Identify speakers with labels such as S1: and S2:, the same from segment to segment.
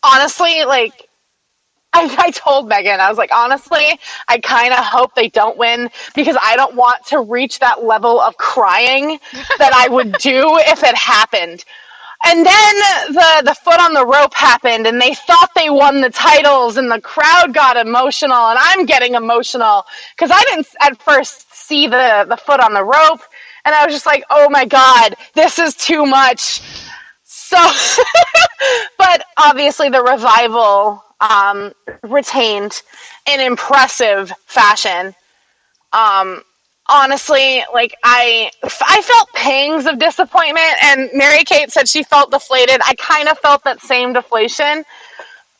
S1: honestly, like, I told Megan, I was like, honestly, I kind of hope they don't win because I don't want to reach that level of crying that I would do if it happened. And then the foot on the rope happened, and they thought they won the titles, and the crowd got emotional, and I'm getting emotional because I didn't at first see the foot on the rope, and I was just like, oh my God, this is too much. So, but obviously the Revival retained in impressive fashion. Honestly, like, I felt pangs of disappointment, and Mary Kate said she felt deflated. I kind of felt that same deflation,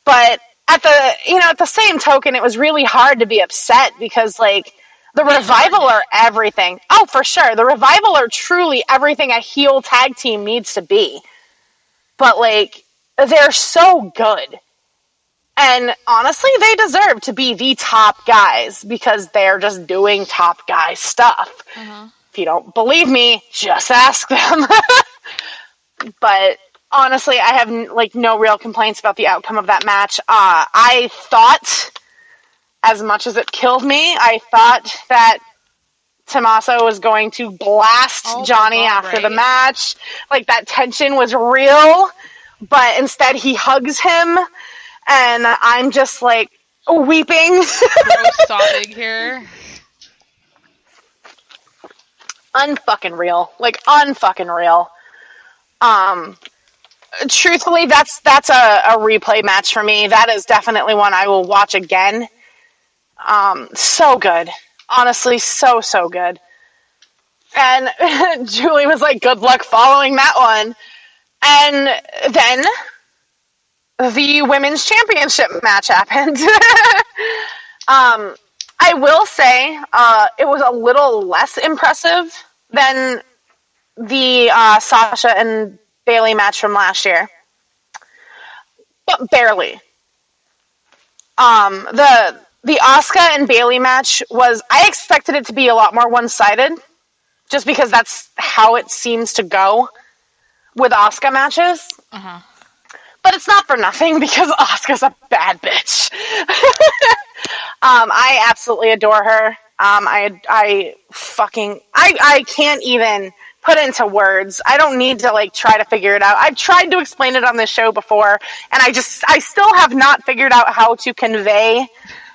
S1: but at the same token, it was really hard to be upset because, like, the Revival are everything. Oh, for sure. The Revival are truly everything a heel tag team needs to be. But, like, they're so good. And honestly, they deserve to be the top guys because they're just doing top guy stuff. Uh-huh. If you don't believe me, just ask them. But honestly, I have like no real complaints about the outcome of that match. I thought, as much as it killed me, I thought that Tommaso was going to blast Johnny after the match. Like, that tension was real, but instead he hugs him. And I'm just, like, weeping.
S2: Sobbing here.
S1: Unfucking real. Like, unfucking real. Truthfully, that's a replay match for me. That is definitely one I will watch again. So good. Honestly, so good. And Julie was like, good luck following that one. And then the women's championship match happened. I will say it was a little less impressive than the Sasha and Bayley match from last year, but barely. The Asuka and Bayley match I expected it to be a lot more one-sided, just because that's how it seems to go with Asuka matches. Uh-huh. But it's not for nothing because Asuka's a bad bitch. I absolutely adore her. I can't even put it into words. I don't need to like try to figure it out. I've tried to explain it on this show before, and I still have not figured out how to convey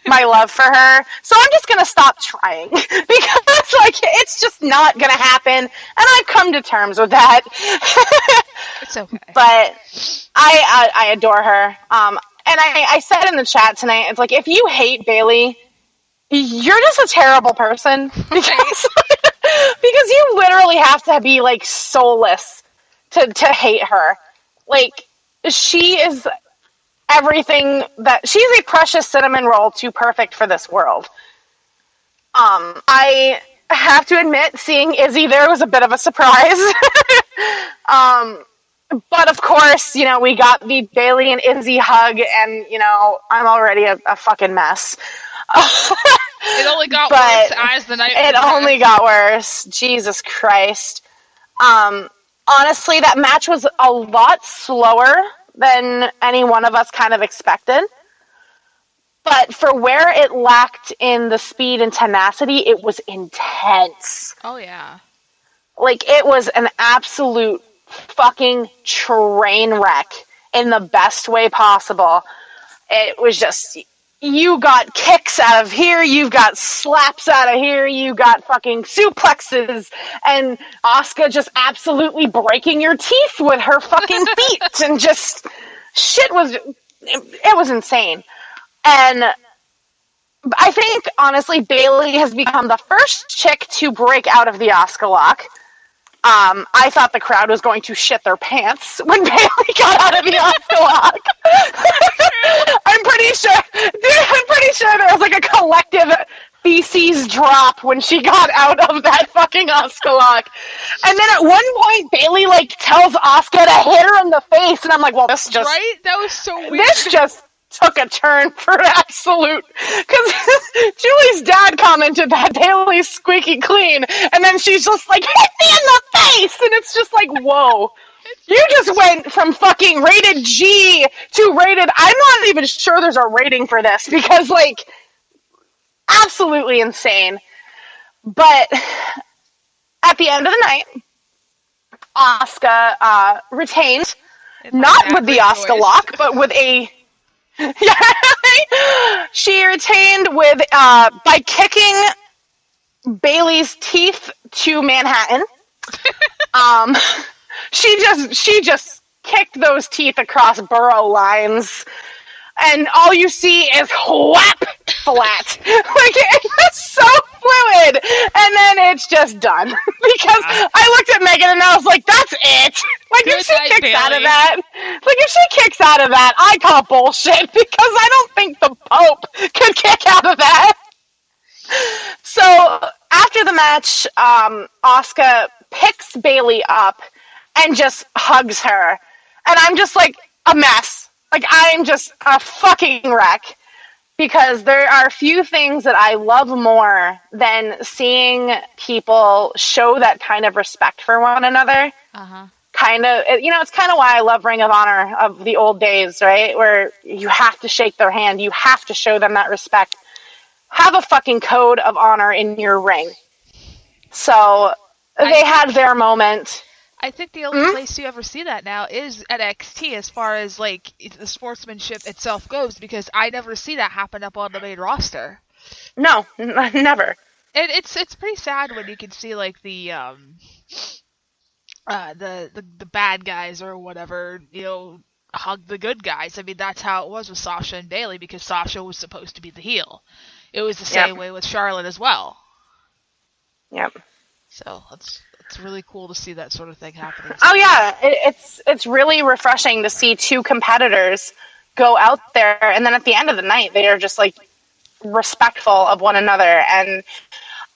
S1: my love for her. So I'm just gonna stop trying because like it's just not gonna happen, and I've come to terms with that.
S2: It's okay. But
S1: I adore her. And I said in the chat tonight, it's like, if you hate Bayley, you're just a terrible person because you literally have to be like soulless to hate her. Like, she is everything she's a precious cinnamon roll too perfect for this world. I have to admit, seeing Izzy there was a bit of a surprise. But of course, you know, we got the Bayley and Izzy hug, and, you know, I'm already a fucking mess.
S2: It only got worse as the night
S1: progressed. It only got worse. Jesus Christ. Honestly, that match was a lot slower than any one of us kind of expected. But for where it lacked in the speed and tenacity, it was intense.
S2: Oh, yeah.
S1: Like, it was an absolute fucking train wreck in the best way possible. It was just, you got kicks out of here, you've got slaps out of here, you got fucking suplexes, and Asuka just absolutely breaking your teeth with her fucking feet, and just, it was insane. And I think, honestly, Bayley has become the first chick to break out of the Asuka lock. I thought the crowd was going to shit their pants when Bayley got out of the Asuka lock. I'm pretty sure there was like a collective feces drop when she got out of that fucking Asuka lock. And then at one point, Bayley like tells Asuka to hit her in the face, and I'm like, well, this just
S2: right? That was so weird.
S1: This just took a turn for absolute, because Julie's dad commented that Bayley's squeaky clean, and then she's just like, hit me in the face, and it's just like, whoa, You just went from fucking rated G to rated... I'm not even sure there's a rating for this because, like, absolutely insane. But at the end of the night, Asuka retained, not with the Asuka lock, but with a... She retained with by kicking Bayley's teeth to Manhattan. She just kicked those teeth across borough lines, and all you see is whap flat. Like, it's so fluid, and then it's just done. Because I looked at Megan and I was like, that's it. Like, if she kicks out of that, I call bullshit, because I don't think the Pope could kick out of that. So, after the match, Asuka picks Bayley up and just hugs her. And I'm just like a mess. Like, I'm just a fucking wreck. Because there are few things that I love more than seeing people show that kind of respect for one another. Kind of, it's kind of why I love Ring of Honor of the old days, right? Where you have to shake their hand. You have to show them that respect. Have a fucking code of honor in your ring. So, they had their moment.
S2: I think the only place you ever see that now is at NXT, as far as, like, the sportsmanship itself goes, because I never see that happen up on the main roster.
S1: No, never.
S2: It's pretty sad when you can see, like, the bad guys or whatever, hug the good guys. I mean, that's how it was with Sasha and Bayley, because Sasha was supposed to be the heel. It was the same way with Charlotte as well.
S1: Yep.
S2: So it's really cool to see that sort of thing happening.
S1: Oh yeah, it's really refreshing to see two competitors go out there, and then at the end of the night, they are just like respectful of one another, and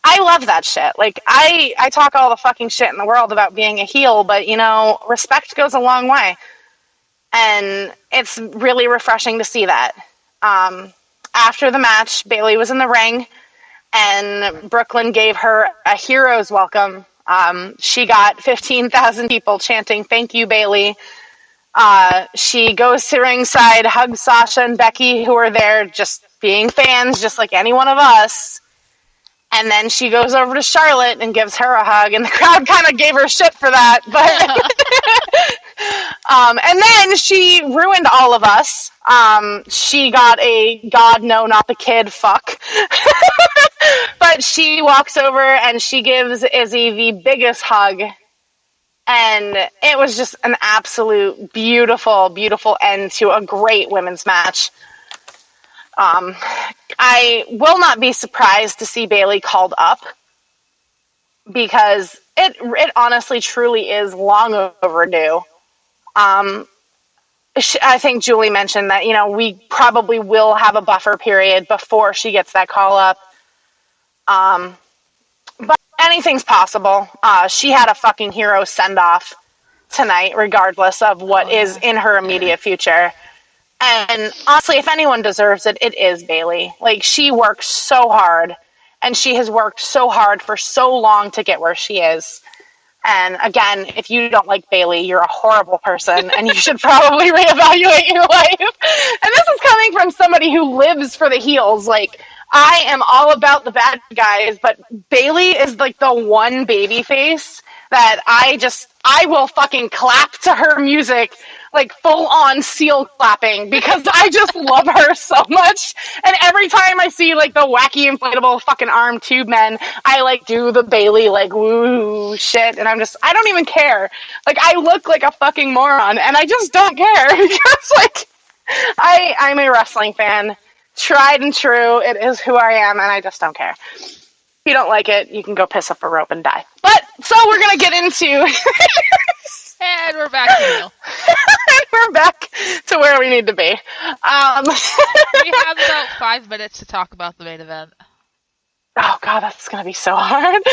S1: I love that shit. Like, I talk all the fucking shit in the world about being a heel, but respect goes a long way, and it's really refreshing to see that. After the match, Bayley was in the ring, and Brooklyn gave her a hero's welcome. She got 15,000 people chanting, "Thank you, Bayley." She goes to ringside, hugs Sasha and Becky, who are there just being fans, just like any one of us. And then she goes over to Charlotte and gives her a hug, and the crowd kind of gave her shit for that. But and then she ruined all of us. She got a God, no, not the kid, fuck. But she walks over and she gives Izzy the biggest hug. And it was just an absolute beautiful, beautiful end to a great women's match. I will not be surprised to see Bayley called up, because it honestly truly is long overdue. I think Julie mentioned that, we probably will have a buffer period before she gets that call up. But anything's possible. She had a fucking hero send-off tonight, regardless of what is in her immediate future. And honestly, if anyone deserves it, it is Bayley. Like, she works so hard, and she has worked so hard for so long to get where she is. And again, if you don't like Bayley, you're a horrible person, and you should probably reevaluate your life. And this is coming from somebody who lives for the heels. Like, I am all about the bad guys, but Bayley is like the one baby face that I will fucking clap to her music, like full on seal clapping, because I just love her so much. And every time I see like the wacky inflatable fucking arm tube men, I like do the Bayley like woo shit, and I don't even care. Like, I look like a fucking moron, and I just don't care, because like I'm a wrestling fan, tried and true. It is who I am, and I just don't care. If you don't like it, you can go piss up a rope and die. But, so we're going to get into...
S2: And we're back to Neil.
S1: And we're back to where we need to be.
S2: We have about 5 minutes to talk about the main event.
S1: Oh, God, that's going to be so hard.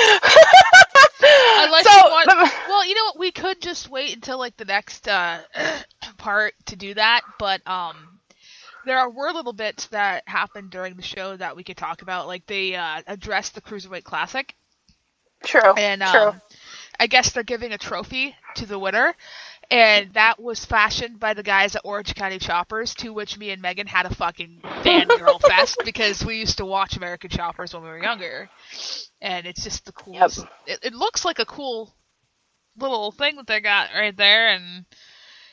S2: Unless you want... Well, you know what? We could just wait until, like, the next part to do that, but, there were little bits that happened during the show that we could talk about. Like, they addressed the Cruiserweight Classic.
S1: True.
S2: And
S1: true.
S2: I guess they're giving a trophy to the winner. And that was fashioned by the guys at Orange County Choppers, to which me and Megan had a fucking fangirl fest, because we used to watch American Choppers when we were younger. And it's just the coolest. Yep. It looks like a cool little thing that they got right there, and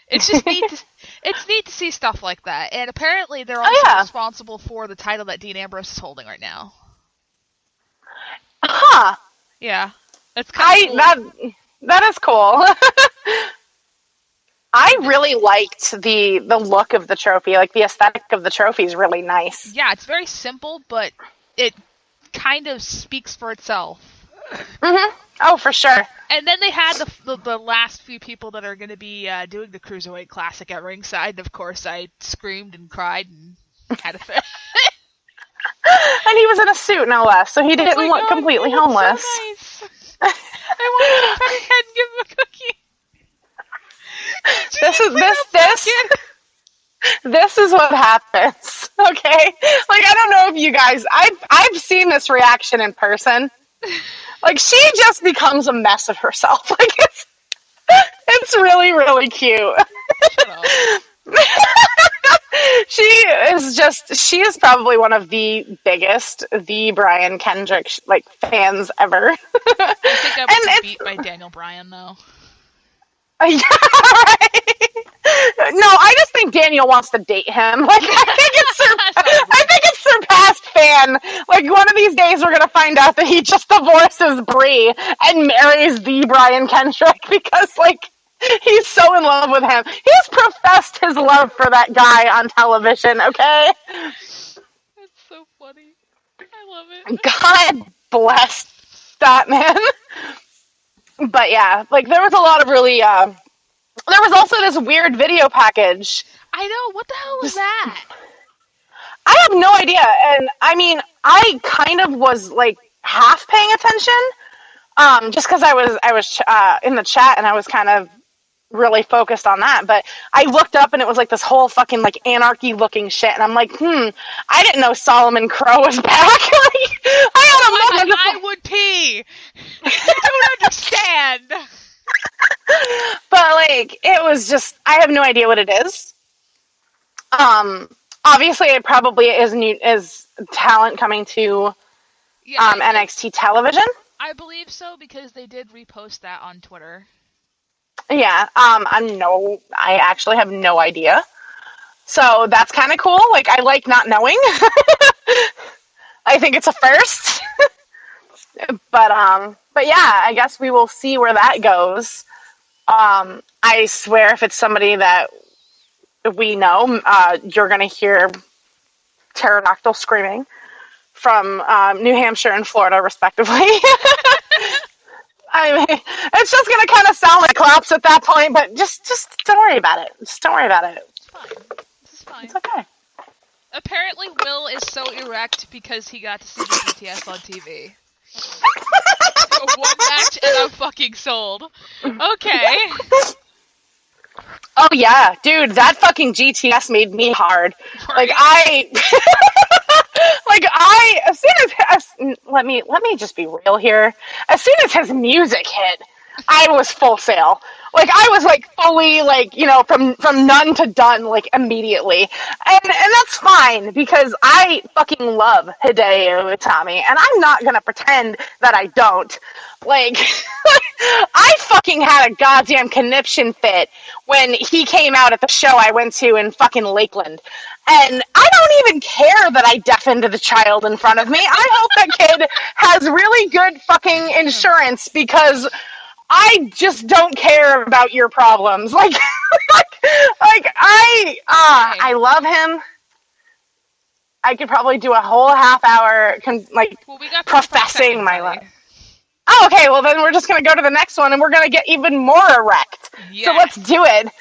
S2: it's just neat. It's neat to see stuff like that. And apparently, they're also responsible for the title that Dean Ambrose is holding right now.
S1: Huh?
S2: Yeah, that's kind of cool.
S1: That is cool. I really liked the look of the trophy. Like, the aesthetic of the trophy is really nice.
S2: Yeah, it's very simple, but it kind of speaks for itself.
S1: Mm-hmm. Oh, for sure.
S2: And then they had the last few people that are going to be doing the Cruiserweight Classic at ringside. And of course, I screamed and cried and had a fit.
S1: And he was in a suit, no less, so he didn't look completely homeless.
S2: So nice. I wanted to pet his head and give him a cookie.
S1: This is what happens, okay? Like, I don't know if you guys, I've seen this reaction in person. Like, she just becomes a mess of herself. Like, it's really, really cute.
S2: Shut up.
S1: She is probably one of the biggest, the Brian Kendrick, like, fans ever.
S2: I think I was beat by Daniel Bryan, though.
S1: Yeah, right. No, I just think Daniel wants to date him. Like, I think it's surpassed fan. Like, one of these days we're gonna find out that he just divorces Brie and marries the Brian Kendrick because, like, he's so in love with him. He's professed his love for that guy on television, okay?
S2: That's so funny. I love it.
S1: God bless that man. But yeah, like, there was a lot of really, there was also this weird video package.
S2: I know, what the hell was that?
S1: I have no idea, and I mean, I kind of was, like, half paying attention, just because I was in the chat, and I was kind of really focused on that, but I looked up, and it was, like, this whole fucking, like, anarchy-looking shit, and I'm like, I didn't know Solomon Crow was back. Like,
S2: I would pee! I don't understand!
S1: But, like, it was just, I have no idea what it is. Obviously, it probably is talent coming to NXT television.
S2: I believe so, because they did repost that on Twitter.
S1: Yeah, I actually have no idea. So that's kind of cool. Like, I like not knowing. I think it's a first. But yeah, I guess we will see where that goes. I swear if it's somebody that we know, you're going to hear pterodactyl screaming from New Hampshire and Florida, respectively. I mean, it's just going to kind of sound like claps at that point, but just don't worry about it. Just don't worry about it.
S2: It's fine. This is fine.
S1: It's okay.
S2: Apparently, Will is so erect because he got to see the BTS on TV. One match and I'm fucking sold. Okay.
S1: Oh yeah, dude, that fucking GTS made me hard. Like, as soon as let me just be real here. As soon as his music hit, I was full sail. Like, I was, like, fully, like, you know, from none to done, like, immediately. And that's fine, because I fucking love Hideo Itami, and I'm not gonna pretend that I don't. Like, I fucking had a goddamn conniption fit when he came out at the show I went to in fucking Lakeland. And I don't even care that I deafened the child in front of me. I hope that kid has really good fucking insurance, because I just don't care about your problems. Like, I love him. I could probably do a whole half hour, professing my love. Oh, okay, well then we're just going to go to the next one, and we're going to get even more erect. Yes. So let's do it.